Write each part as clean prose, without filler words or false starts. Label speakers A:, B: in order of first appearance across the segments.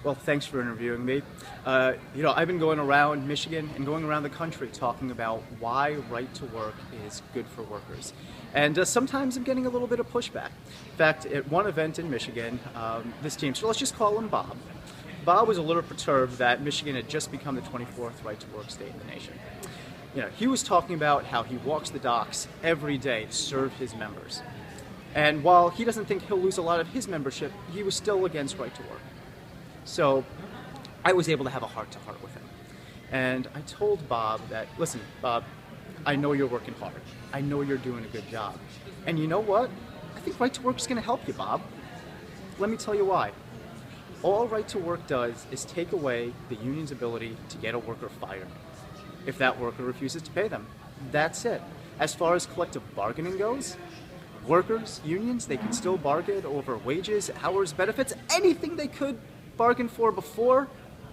A: Well, thanks for interviewing me. I've been going around Michigan and going around the country talking about why right to work is good for workers. And sometimes I'm getting a little bit of pushback. In fact, at one event in Michigan, this teamster, let's just call him Bob. Bob was a little perturbed that Michigan had just become the 24th right to work state in the nation. He was talking about how he walks the docks every day to serve his members. And while he doesn't think he'll lose a lot of his membership, he was still against right to work. So I was able to have a heart-to-heart with him. And I told Bob that, listen, Bob, I know you're working hard. I know you're doing a good job. And you know what? I think right to work is going to help you, Bob. Let me tell you why. All right to work does is take away the union's ability to get a worker fired if that worker refuses to pay them. That's it. As far as collective bargaining goes, workers, unions, they can still bargain over wages, hours, benefits, anything they could bargain for before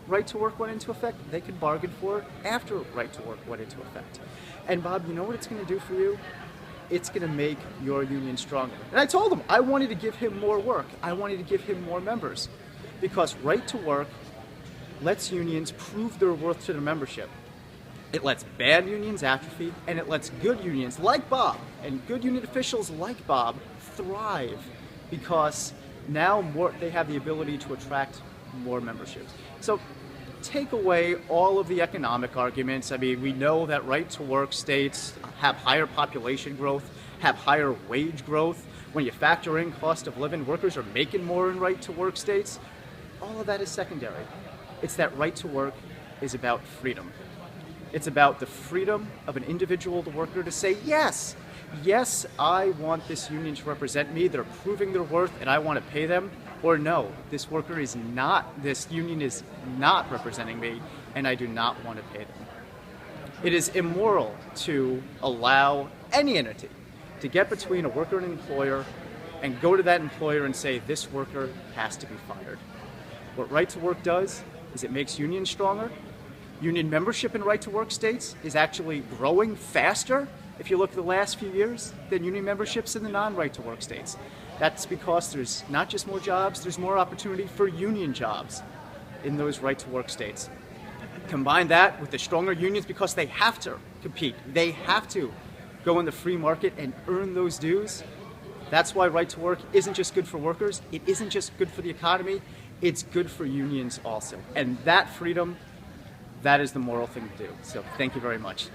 A: right to work went into effect, they could bargain for after right to work went into effect. And Bob, you know what it's going to do for you? It's going to make your union stronger. And I told him I wanted to give him more work. I wanted to give him more members. Because right to work lets unions prove their worth to their membership. It lets bad unions atrophy, and it lets good unions like Bob and good union officials like Bob thrive because now they have the ability to attract more memberships. So take away all of the economic arguments. I mean, we know that right to work states have higher population growth, have higher wage growth. When you factor in cost of living, workers are making more in right to work states. All of that is secondary. It's that right to work is about freedom. It's about the freedom of an individual, the worker, to say, yes, I want this union to represent me. They're proving their worth and I want to pay them. Or no, this union is not representing me and I do not want to pay them. It is immoral to allow any entity to get between a worker and an employer and go to that employer and say, this worker has to be fired. What right to work does is it makes unions stronger. Union membership in right to work states is actually growing faster, if you look at the last few years, than union memberships in the non-right to work states. That's because there's not just more jobs, there's more opportunity for union jobs in those right to work states. Combine that with the stronger unions because they have to compete. They have to go in the free market and earn those dues. That's why right to work isn't just good for workers, it isn't just good for the economy, it's good for unions also. And that freedom, that is the moral thing to do. So thank you very much.